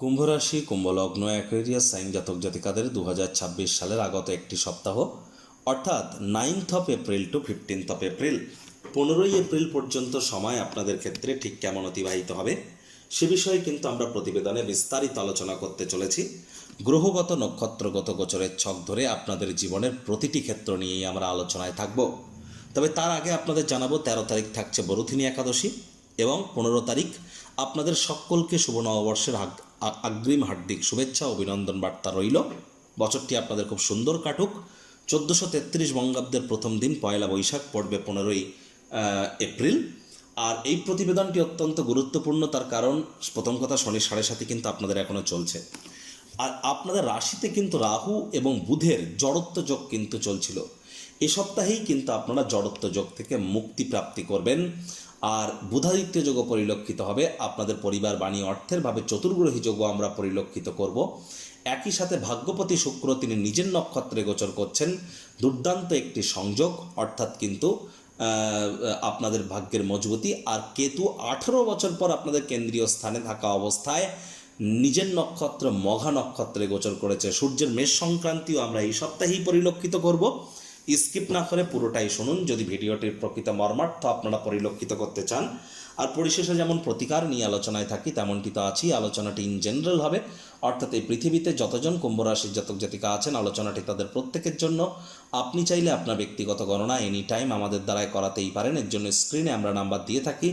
কুম্ভ রাশি, কুম্ভ লগ্ন, Aquarius sign জাতক জাতিকাদের 2026 সালের আগত একটি সপ্তাহ অর্থাৎ 9th April to 15th April 15ই এপ্রিল পর্যন্ত সময় আপনাদের ক্ষেত্রে ঠিক কেমন অতিবাহিত হবে সে বিষয়ে কিন্তু আমরা প্রতিবেদনে বিস্তারিত আলোচনা করতে চলেছি। গ্রহগত নক্ষত্রগত গোচরের ছক ধরে আপনাদের জীবনের প্রতিটি ক্ষেত্র নিয়েই আমরা আলোচনায় থাকব। তবে তার আগে আপনাদের জানাবো 13 তারিখ থাকছে বরুথিনী একাদশী এবং 15 তারিখ আপনাদের সকলকে শুভ নববর্ষের অগ্রিম হার্দিক শুভেচ্ছা অভিনন্দন বার্তা রইল। বছরটি আপনাদের খুব সুন্দর কাটুক। 1433 বঙ্গাব্দের প্রথম দিন পয়লা বৈশাখ পড়বে 15ই এপ্রিল। আর এই প্রতিবেদনটি অত্যন্ত গুরুত্বপূর্ণ, তার কারণ প্রথম কথা শনি 7.5 কিন্তু আপনাদের এখনও চলছে। আর আপনাদের রাশিতে কিন্তু রাহু এবং বুধের জড়ত্ব যোগ কিন্তু চলছিল। এ সপ্তাহেই কিন্তু আপনারা জড়ত্ব যোগ থেকে মুক্তি প্রাপ্তি করবেন। আর বুধাদিত্য যোগও পরিলক্ষিত হবে। আপনাদের পরিবার বাণী অর্থের ভাবে চতুর্গ্রহী যোগও আমরা পরিলক্ষিত করব। একই সাথে ভাগ্যপতি শুক্র তিনি নিজের নক্ষত্রে গোচর করছেন। দুর্দান্ত একটি সংযোগ, অর্থাৎ কিন্তু আপনাদের ভাগ্যের মজবুতি। আর কেতু 18 বছর পর আপনাদের কেন্দ্রীয় স্থানে থাকা অবস্থায় নিজের নক্ষত্র মঘা নক্ষত্রে গোচর করেছে। সূর্যের মেষ সংক্রান্তিও আমরা এই সপ্তাহেই পরিলক্ষিত করব। স্কিপ না করে পুরোটাই শুনুন যদি ভিডিওটির প্রকৃত মর্মার্থ আপনারা পরিলক্ষিত করতে চান। আর পরিশেষে যেমন প্রতিকার নিয়ে আলোচনায় থাকি তেমনটি তো আছেই। আলোচনাটি ইন জেনারেল হবে, অর্থাৎ এই পৃথিবীতে যতজন কুম্ভ রাশির জাতক জাতিকা আছেন আলোচনাটি তাদের প্রত্যেকের জন্য। আপনি চাইলে আপনার ব্যক্তিগত গণনা এনি টাইম আমাদের দ্বারাই করাতেই পারেন। এর জন্য স্ক্রিনে আমরা নাম্বার দিয়ে থাকি।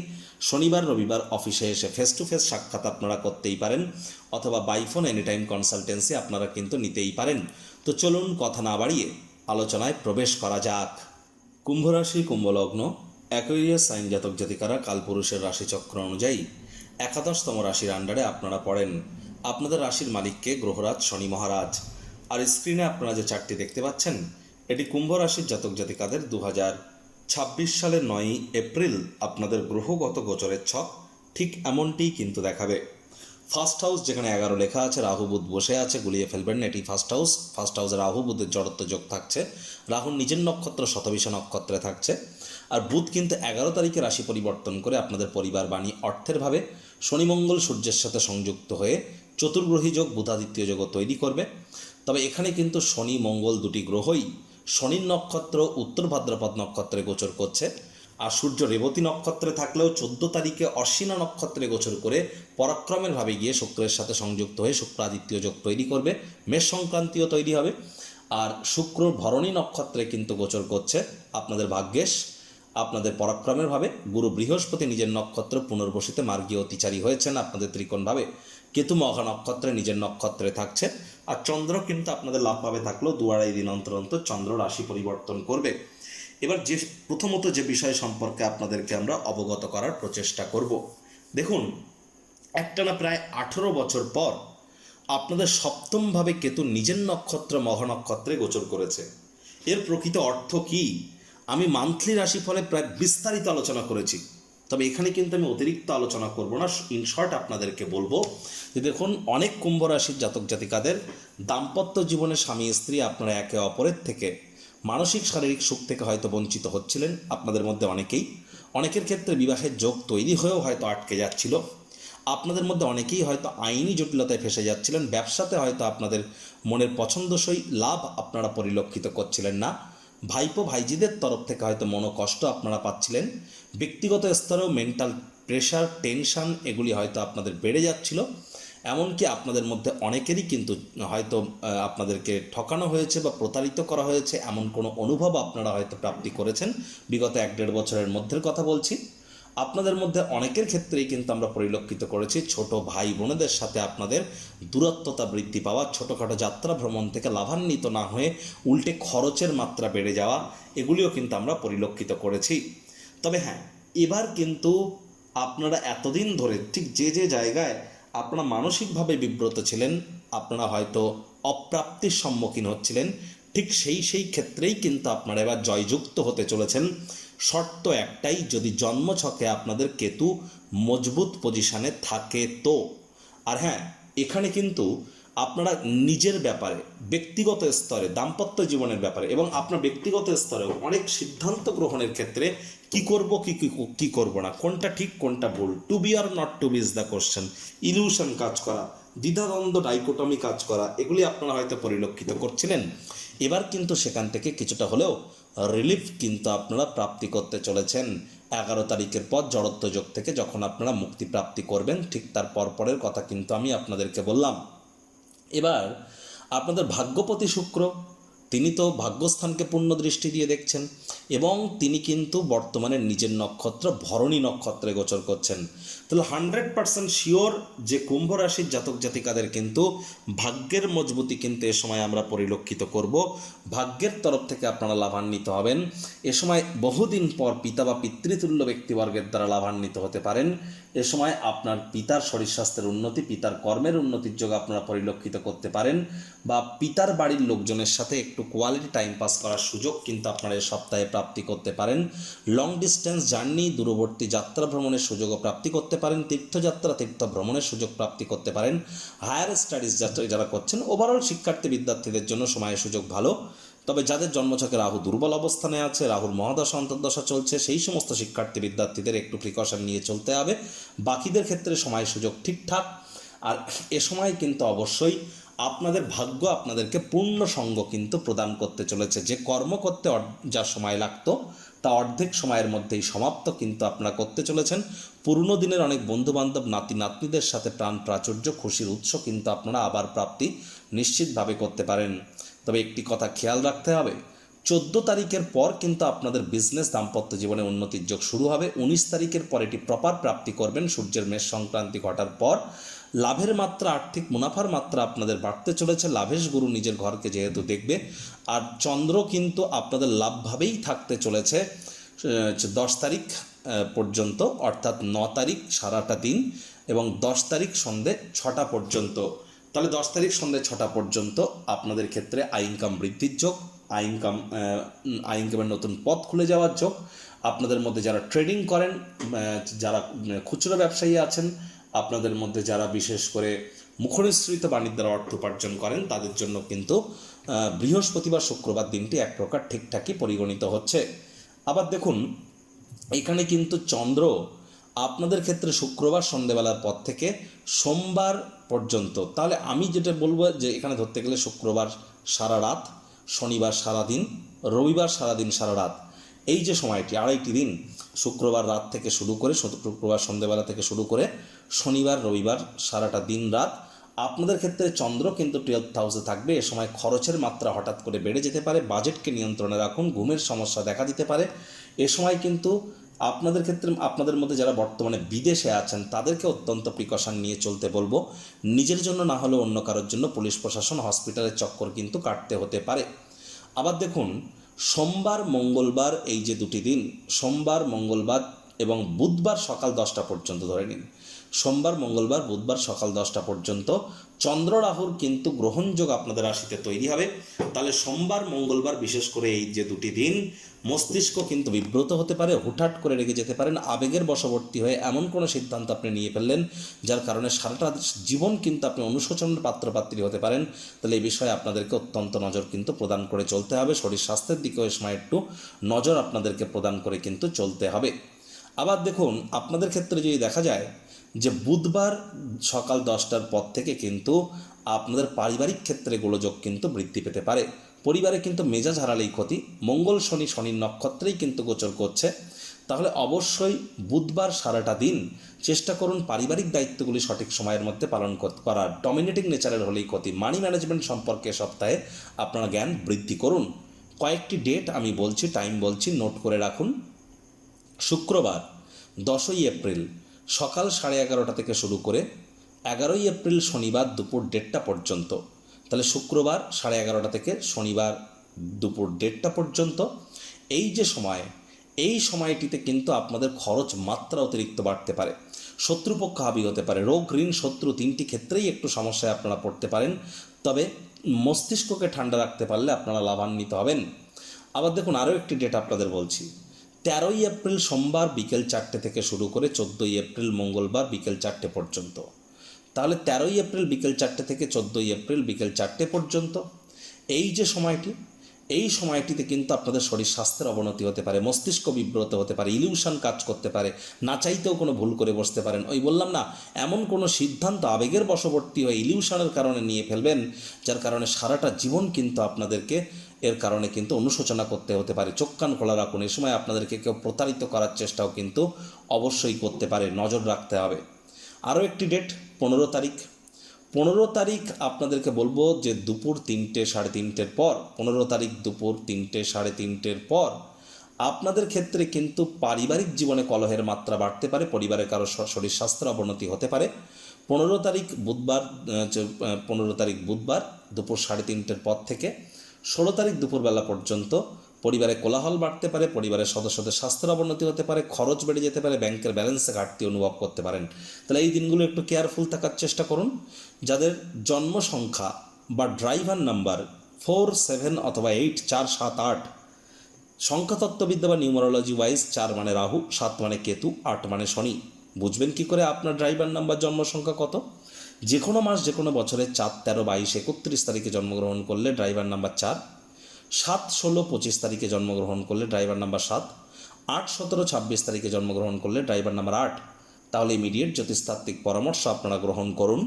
শনিবার রবিবার অফিসে এসে ফেস টু ফেস সাক্ষাৎ আপনারা করতেই পারেন, অথবা by phone any time consultancy আপনারা কিন্তু নিতেই পারেন। তো চলুন কথা না বাড়িয়ে আলোচনায় প্রবেশ করা যাক। কুম্ভ রাশি, কুম্ভ লগ্ন, অ্যাকুয়ারিয়াস সাইন জাতক জাতিকারা কালপুরুষের রাশিচক্র অনুযায়ী 11তম রাশির আন্ডারে আপনারা পড়েন। আপনাদের রাশির মালিককে গ্রহরাজ শনি মহারাজ। আর স্ক্রিনে আপনারা যে চারটি দেখতে পাচ্ছেন এটি কুম্ভ রাশির জাতক জাতিকাদের 2026 সালের 9ই এপ্রিল আপনাদের গ্রহগত গোচরের ছক ঠিক এমনটিই কিন্তু দেখাবে। ফার্স্ট হাউস যেখানে 11 লেখা আছে, রাহু বুধ বসে আছে, গুলিয়ে ফেলবেন না, এটি ফার্স্ট হাউস। ফার্স্ট হাউসে রাহু বুধের জড়ত্ব যোগ থাকছে। রাহুর নিজের নক্ষত্র শতবিষা নক্ষত্রে থাকছে। আর বুধ কিন্তু 11 তারিখে রাশি পরিবর্তন করে আপনাদের পরিবার বাণী অর্থের ভাবে শনি মঙ্গল সূর্যের সাথে সংযুক্ত হয়ে চতুর্গ্রহী যোগ বুধাদিত্য যোগও তৈরি করবে। তবে এখানে কিন্তু শনি মঙ্গল দুটি গ্রহই শনির নক্ষত্র উত্তর ভাদ্রপদ নক্ষত্রে গোচর করছে। আর সূর্য রেবতী নক্ষত্রে থাকলেও 14 তারিখে অশ্বিনা নক্ষত্রে গোচর করে পরাক্রমের ভাবে গিয়ে শুক্রের সাথে সংযুক্ত হয়ে শুক্রাদিত্য যোগ তৈরি করবে। মেষ সংক্রান্তিও তৈরি হবে। আর শুক্র ভরণী নক্ষত্রে কিন্তু গোচর করছে আপনাদের ভাগ্যেশ আপনাদের পরাক্রমের ভাবে। গুরু বৃহস্পতি নিজের নক্ষত্র পুনর্বসিতে মার্গীয় অতিচারী হয়েছেন আপনাদের ত্রিকোণভাবে। কেতু মঘা নক্ষত্রে নিজের নক্ষত্রে থাকছে। আর চন্দ্র কিন্তু আপনাদের লাভভাবে থাকলেও 2-2.5 দিন অন্তর অন্তর চন্দ্র রাশি পরিবর্তন করবে। এবার যে প্রথমত যে বিষয় সম্পর্কে আপনাদেরকে আমরা অবগত করার প্রচেষ্টা করব, দেখুন একটানা প্রায় 18 বছর পর আপনাদের সপ্তমভাবে কেতু নিজের নক্ষত্র মঘা নক্ষত্রে গোচর করেছে। এর প্রকৃত অর্থ কি আমি মান্থলি রাশিফলে প্রায় বিস্তারিত আলোচনা করেছি, তবে এখানে কিন্তু আমি অতিরিক্ত আলোচনা করব না। ইন শর্ট আপনাদেরকে বলবো যে দেখুন অনেক কুম্ভ রাশির জাতক জাতিকাদের দাম্পত্য জীবনে স্বামী স্ত্রী আপনারা একে অপরের থেকে মানসিক শারীরিক সুখ থেকে হয়তো বঞ্চিত হচ্ছিলেন। আপনাদের মধ্যে অনেকের ক্ষেত্রে বিবাহের যোগ তৈরি হয়েও হয়তো আটকে যাচ্ছিল। আপনাদের মধ্যে অনেকেই হয়তো আইনি জটিলতায় ফেসে যাচ্ছিলেন। ব্যবসাতে হয়তো আপনাদের মনের পছন্দসই লাভ আপনারা পরিলক্ষিত করছিলেন না। ভাইপো ভাইজিদের তরফ থেকে হয়তো মনোকষ্ট আপনারা পাচ্ছিলেন। ব্যক্তিগত স্তরেও মেন্টাল প্রেশার টেনশন এগুলি হয়তো আপনাদের বেড়ে যাচ্ছিল। এমনকি আপনাদের মধ্যে অনেকেরই কিন্তু হয়তো আপনাদেরকে ঠকানো হয়েছে বা প্রতারিত করা হয়েছে এমন কোনো অনুভব আপনারা হয়তো প্রাপ্তি করেছেন। বিগত 1-1.5 বছরের মধ্যের কথা বলছি। আপনাদের মধ্যে অনেকের ক্ষেত্রেই কিন্তু আমরা পরিলক্ষিত করেছি ছোট ভাই বোনেদের সাথে আপনাদের দূরত্বতা বৃদ্ধি পাওয়া, ছোটোখাটো যাত্রা ভ্রমণ থেকে লাভান্বিত না হয়ে উল্টে খরচের মাত্রা বেড়ে যাওয়া, এগুলিও কিন্তু আমরা পরিলক্ষিত করেছি। তবে হ্যাঁ, এবার কিন্তু আপনারা এতদিন ধরে ঠিক যে জায়গায় আপনারা মানসিকভাবে বিব্রত ছিলেন, আপনারা হয়তো অপ্রাপ্তির সম্মুখীন হচ্ছিলেন, ঠিক সেই ক্ষেত্রেই কিন্তু আপনারা এবার জয়যুক্ত হতে চলেছেন। শর্ত একটাই, যদি জন্মছকে আপনাদের কেতু মজবুত পজিশানে থাকে তো। আর হ্যাঁ, এখানে কিন্তু আপনারা নিজের ব্যাপারে ব্যক্তিগত স্তরে দাম্পত্য জীবনের ব্যাপারে এবং আপনার ব্যক্তিগত স্তরেও অনেক সিদ্ধান্ত গ্রহণের ক্ষেত্রে কি করব কি করব না, কোনটা ঠিক কোনটা ভুল, to be or not to be is the question, illusion কাজ করা, দ্বিধাদ্বন্দ্ব, ডাইকোটমি কাজ করা, এগুলি আপনারা হয়তো পরিলক্ষিত করছিলেন। এবার কিন্তু সেখান থেকে কিছুটা হলেও রিলিফ কিন্তু আপনারা প্রাপ্তি করতে চলেছেন। 11 তারিখের পর জড়ত্ব যোগ থেকে যখন আপনারা মুক্তি প্রাপ্তি করবেন, ঠিক তার পরের কথা কিন্তু আমি আপনাদেরকে বললাম। এবার আপনাদের ভাগ্যপতি শুক্র, তিনি তো ভাগ্যস্থানকে পূর্ণ দৃষ্টি দিয়ে দেখছেন এবং তিনি কিন্তু বর্তমানে নিজের নক্ষত্র ভরণী নক্ষত্রে গোচর করছেন। তাহলে 100% শিওর যে কুম্ভ রাশির জাতক জাতিকাদের কিন্তু ভাগ্যের মজবুতি কিন্তু এ সময় আমরা পরিলক্ষিত করব। ভাগ্যের তরফ থেকে আপনারা লাভান্বিত হবেন। এ সময় বহুদিন পর পিতা বা পিতৃতুল্য ব্যক্তিবর্গের দ্বারা লাভান্বিত হতে পারেন। এ সময় আপনার পিতার শরীর স্বাস্থ্যের উন্নতি, পিতার কর্মের উন্নতির যোগ আপনারা পরিলক্ষিত করতে পারেন, বা পিতার বাড়ির লোকজনের সাথে একটু কোয়ালিটি টাইম পাস করার সুযোগ কিন্তু আপনারা এই সপ্তাহে প্রাপ্তি করতে পারেন। লং ডিস্টেন্স জার্নি, দূরবর্তী যাত্রা ভ্রমণের সুযোগও প্রাপ্তি করতে পারেন। তীর্থযাত্রা, তীর্থ ভ্রমণের সুযোগ প্রাপ্তি করতে পারেন। হায়ার স্টাডিজ যারা করছেন, ওভারঅল শিক্ষার্থী বিদ্যার্থীদের জন্য সময়ের সুযোগ ভালো। তবে যাদের জন্মছকে রাহু দুর্বল অবস্থানে আছে, রাহুর মহাদশা অন্তর্দশা চলছে, সেই সমস্ত শিক্ষার্থী বিদ্যার্থীদের একটু প্রিকশন নিয়ে চলতে হবে। বাকিদের ক্ষেত্রে সময় সুযোগ ঠিকঠাক। আর এ সময় কিন্তু অবশ্যই আপনাদের ভাগ্য আপনাদেরকে পূর্ণ সঙ্গ কিন্তু প্রদান করতে চলেছে। যে কর্ম করতে যা সময় লাগতো তা অর্ধেক সময়ের মধ্যেই সমাপ্ত কিন্তু আপনারা করতে চলেছেন। পুরনো দিনের অনেক বন্ধুবান্ধব, নাতি নাতনিদের সাথে প্রাণ প্রাচুর্য, খুশির উৎস কিন্তু আপনারা আবার প্রাপ্তি নিশ্চিতভাবে করতে পারেন। তবে একটি কথা খেয়াল রাখতে হবে, 14 তারিখের পর কিন্তু আপনাদের বিজনেস, দাম্পত্য জীবনে উন্নতির যোগ শুরু হবে। 19 তারিখের পর এটি প্রপার প্রাপ্তি করবেন। সূর্যের মেষ সংক্রান্তি ঘটার পর লাভের মাত্রা, আর্থিক মুনাফার মাত্রা আপনাদের বাড়তে চলেছে। লাভেশ গুরু নিজের ঘরকে যেহেতু দেখবে, আর চন্দ্র কিন্তু আপনাদের লাভভাবেই থাকতে চলেছে 10 তারিখ পর্যন্ত, অর্থাৎ 9 তারিখ সারাটা দিন এবং 10 তারিখ সন্ধে 6টা পর্যন্ত। তাহলে 10 তারিখ সন্ধে 6টা পর্যন্ত আপনাদের ক্ষেত্রে আয় ইনকাম বৃদ্ধির যোগ, আয় ইনকামের নতুন পথ খুলে যাওয়ার যোগ। আপনাদের মধ্যে যারা ট্রেডিং করেন, যারা খুচরো ব্যবসায়ী আছেন, আপনাদের মধ্যে যারা বিশেষ করে মুখনিসৃত বাণীর দ্বারা অর্থ উপার্জন করেন, তাদের জন্য কিন্তু বৃহস্পতিবার শুক্রবার দিনটি এক প্রকার ঠিকঠাকই পরিগণিত হচ্ছে। আবার দেখুন, এখানে কিন্তু চন্দ্র আপনাদের ক্ষেত্রে শুক্রবার সন্ধ্যেবেলার পর থেকে সোমবার পর্যন্ত, তাহলে আমি যেটা বলবো যে এখানে ধরতে গেলে শুক্রবার সারা রাত, শনিবার সারাদিন, রবিবার সারাদিন সারা রাত, এই যে সময়টি 2.5টি দিন, শুক্রবার রাত থেকে শুরু করে, শুক্রবার সন্ধ্যেবেলা থেকে শুরু করে শনিবার রবিবার সারাটা দিন রাত আপনাদের ক্ষেত্রে চন্দ্র কিন্তু 12th হাউসে থাকবে। এ সময় খরচের মাত্রা হঠাৎ করে বেড়ে যেতে পারে। বাজেটকে নিয়ন্ত্রণে রাখুন, ঘুমের সমস্যা দেখা দিতে পারে। এ সময় কিন্তু আপনাদের ক্ষেত্রে, আপনাদের মধ্যে যারা বর্তমানে বিদেশে আছেন, তাদেরকে অত্যন্ত প্রিকশন নিয়ে চলতে বলবো। নিজের জন্য না হলেও অন্য কারোর জন্য পুলিশ প্রশাসন, হসপিটালের চক্কর কিন্তু কাটতে হতে পারে। আবার দেখুন, সোমবার মঙ্গলবার, এই যে 2টি দিন, সোমবার মঙ্গলবার এবং বুধবার সকাল 10টা পর্যন্ত ধরে নিন, সোমবার মঙ্গলবার বুধবার সকাল 10টা পর্যন্ত চন্দ্র রাহুর কিন্তু গ্রহণযোগ আপনাদের রাশিতে তৈরি হবে। তাহলে সোমবার মঙ্গলবার বিশেষ করে এই যে 2টি দিন মস্তিষ্ক কিন্তু বিব্রত হতে পারে, হুটহাট করে রেগে যেতে পারেন, আবেগের বশবর্তী হয়ে এমন কোনো সিদ্ধান্ত আপনি নিয়ে ফেললেন যার কারণে সারাটা জীবন কিন্তু আপনি অনুশোচনের পাত্রপাত্রী হতে পারেন। তাহলে এই বিষয়ে আপনাদেরকে অত্যন্ত নজর কিন্তু প্রদান করে চলতে হবে। শরীর স্বাস্থ্যের দিকেও এ সময় একটু নজর আপনাদেরকে প্রদান করে কিন্তু চলতে হবে। আবার দেখুন, আপনাদের ক্ষেত্রে যদি দেখা যায় যে বুধবার সকাল 10টার পর থেকে কিন্তু আপনাদের পারিবারিক ক্ষেত্রে গোলযোগ কিন্তু বৃদ্ধি পেতে পারে। পরিবারে কিন্তু মেজাজ হারালেই ক্ষতি। মঙ্গল শনির নক্ষত্রেই কিন্তু গোচর করছে। তাহলে অবশ্যই বুধবার সারাটা দিন চেষ্টা করুন পারিবারিক দায়িত্বগুলি সঠিক সময়ের মধ্যে পালন করার। ডমিনেটিং নেচারের হলেই ক্ষতি। মানি ম্যানেজমেন্ট সম্পর্কে সপ্তাহে আপনারা জ্ঞান বৃদ্ধি করুন। কয়েকটি ডেট আমি বলছি, টাইম বলছি, নোট করে রাখুন। শুক্রবার 10ই এপ্রিল সকাল 11:30 থেকে শুরু করে 11ই এপ্রিল শনিবার দুপুর 1:30 পর্যন্ত। তাহলে শুক্রবার 11:30 থেকে শনিবার দুপুর 1:30 পর্যন্ত এই যে সময়, এই সময়টিতে কিন্তু আপনাদের খরচ মাত্রা অতিরিক্ত বাড়তে পারে। শত্রুপক্ষ হাবি হতে পারে। রোগ, ঋণ, শত্রু 3টি ক্ষেত্রেই একটু সমস্যায় আপনারা পড়তে পারেন। তবে মস্তিষ্ককে ঠান্ডা রাখতে পারলে আপনারা লাভান্বিত হবেন। আবার দেখুন, আরও একটি ডেট আপনাদের বলছি। 13ই এপ্রিল সোমবার বিকেল 4টে থেকে শুরু করে 14ই এপ্রিল মঙ্গলবার বিকেল 4টে পর্যন্ত। তাহলে 13ই এপ্রিল বিকেল 4টে থেকে 14ই এপ্রিল বিকেল 4টে পর্যন্ত এই যে সময়টি, এই সময়টিতে কিন্তু আপনাদের শরীর স্বাস্থ্যের অবনতি হতে পারে, মস্তিষ্ক বিব্রত হতে পারে, ইলিউশন কাজ করতে পারে, না চাইতেও কোনো ভুল করে বসতে পারেন। ওই বললাম না, এমন কোনো সিদ্ধান্ত আবেগের বশবর্তী হয়ে ইলিউশনের কারণে নিয়ে ফেলবেন, যার কারণে সারাটা জীবন কিন্তু আপনাদেরকে এর কারণে কিন্তু অনুশোচনা করতে হতে পারে। চোখ কান খোলা রাখুন, এই সময় আপনাদেরকে কেউ প্রতারিত করার চেষ্টাও কিন্তু অবশ্যই করতে পারে, নজর রাখতে হবে। আরও একটি ডেট 15 তারিখ। 15 তারিখ আপনাদেরকে বলবো যে দুপুর 3টে সাড়ে 3টের পর, 15 তারিখ দুপুর 3টে সাড়ে 3টের পর আপনাদের ক্ষেত্রে কিন্তু পারিবারিক জীবনে কলহের মাত্রা বাড়তে পারে, পরিবারের কারো শরীর স্বাস্থ্যের অবনতি হতে পারে। 15 তারিখ বুধবার, 15 তারিখ বুধবার দুপুর 3:30 পর থেকে 16 তারিখ দুপুরবেলা পর্যন্ত পরিবারে কোলাহল বাড়তে পারে, পরিবারের সদস্যদের স্বাস্থ্যের অবনতি হতে পারে, খরচ বেড়ে যেতে পারে, ব্যাংকের ব্যালেন্সে ঘাটতি অনুভব করতে পারেন। তাহলে এই দিনগুলো একটু কেয়ারফুল থাকার চেষ্টা করুন। যাদের জন্ম সংখ্যা বা ড্রাইভার নাম্বার 4, 7 অথবা 8, 4, 7, 8, সংখ্যাতত্ত্ববিদ্যা বা নিউমারোলজি ওয়াইজ 4 মানে রাহু, 7 মানে কেতু, 8 মানে শনি। বুঝবেন কি করে আপনার ড্রাইভার নাম্বার জন্ম সংখ্যা কত? যে কোনো মাস যে কোনো বছরে 4, 13, 22, 31 তারিখে জন্মগ্রহণ করলে ড্রাইভার নাম্বার 4, 7, 16, 25 তারিখে জন্মগ্রহণ করলে ড্রাইভার নাম্বার 7, 8, 17, 26 তারিখে জন্মগ্রহণ করলে ড্রাইভার নাম্বার 8। তাহলে ইমিডিয়েট জ্যোতিষতাত্ত্বিক পরামর্শ আপনারা গ্রহণ করুন।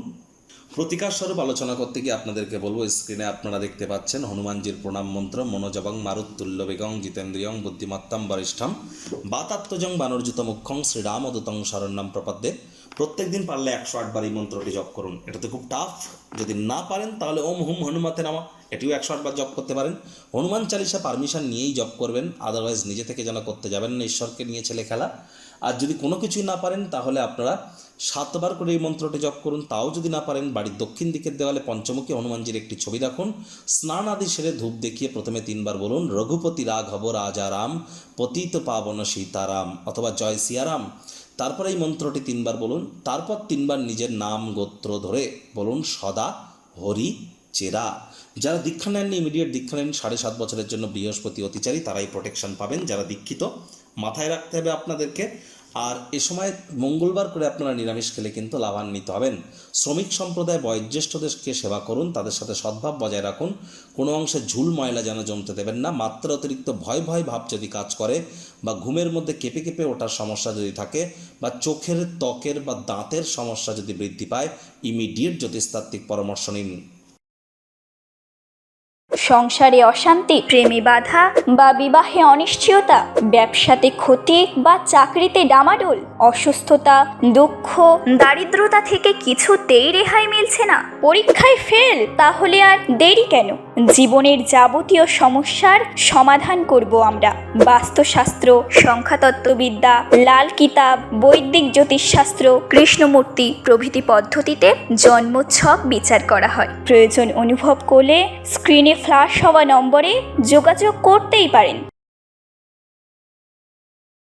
প্রতিকার স্বরূপ আলোচনা করতে গিয়ে আপনাদেরকে বলবো, স্ক্রিনে আপনারা দেখতে পাচ্ছেন হনুমানজির প্রণাম মন্ত্র, মনোজবং মারুত্তুল্য বেগং জিতেন্দ্রিয়ং বুদ্ধিমত্তাম বরিষ্ঠম বাতাত্মজং বানর্জিত মুখ্যং শ্রীরামদূতং শরণ্যম প্রপদ্যে। প্রত্যেক দিন পারলে 108 বার এই মন্ত্রটি জপ করুন। এটা তো খুব টাফ, যদি না পারেন তাহলে ওম হুম হনুমতে নামা, এটিও 108 বার জপ করতে পারেন। হনুমান চালিসা পারমিশন নিয়েই জপ করবেন, আদারওয়াইজ নিজে থেকে যেন করতে যাবেন না, ঈশ্বরকে নিয়ে ছেলে খেলা। আর যদি কোনো কিছুই না পারেন তাহলে আপনারা 7 বার করে এই মন্ত্রটি জপ করুন। তাও যদি না পারেন, বাড়ির দক্ষিণ দিকের দেওয়ালে পঞ্চমুখী হনুমানজির একটি ছবি রাখুন, স্নান আদি সেরে ধূপ দেখিয়ে প্রথমে 3 বার বলুন রঘুপতি রাঘব রাজারাম পতিত পাবন সীতারাম অথবা জয় সিয়ারাম। তারপর এই মন্ত্রটি 3 বার বলুন, তারপর 3 বার নিজের নাম গোত্র ধরে বলুন সদা হরি চেরা। যারা দীক্ষা নেননি ইমিডিয়েট দীক্ষা নেন। 7.5 বছরের জন্য বৃহস্পতি অতিচারী, তারাই প্রোটেকশন পাবেন। যারা দীক্ষিত মাথায় রাখতে হবে আপনাদেরকে। আর এ সময় মঙ্গলবার করে আপনারা নিরামিষ খেলে কিন্তু লাভান্বিত হবেন। শ্রমিক সম্প্রদায় বয়োজ্যেষ্ঠদেরকে সেবা করুন, তাদের সাথে সদ্ভাব বজায় রাখুন, কোনো অংশে ঝুল ময়লা যেন জমতে দেবেন না। মাত্রা অতিরিক্ত ভয় ভয় ভাব যদি কাজ করে বা ঘুমের মধ্যে কেঁপে কেঁপে ওঠার সমস্যা যদি থাকে বা চোখের ত্বকের বা দাঁতের সমস্যা যদি বৃদ্ধি পায়, ইমিডিয়েট জ্যোতিষতাত্ত্বিক পরামর্শ নিন। সংসারে অশান্তি, প্রেমে বাধা বা বিবাহে অনিশ্চয়তা, ব্যবসাতে ক্ষতি বা চাকরিতে ডামাডোল, অসুস্থতা, দুঃখ, দারিদ্রতা থেকে কিছুতেই রেহাই মিলছে না, পরীক্ষায় ফেল, তাহলে আর দেরি কেন? জীবনের যাবতীয় সমস্যার সমাধান করব আমরা। বাস্তুশাস্ত্র, সংখ্যাতত্ত্ববিদ্যা, লাল কিতাব, বৈদিক জ্যোতিষশাস্ত্র, কৃষ্ণমূর্তি প্রভৃতি পদ্ধতিতে জন্মছক বিচার করা হয়। প্রয়োজন অনুভব করলে স্ক্রিনে ফ্ল্যাশ হওয়া নম্বরে যোগাযোগ করতেই পারেন।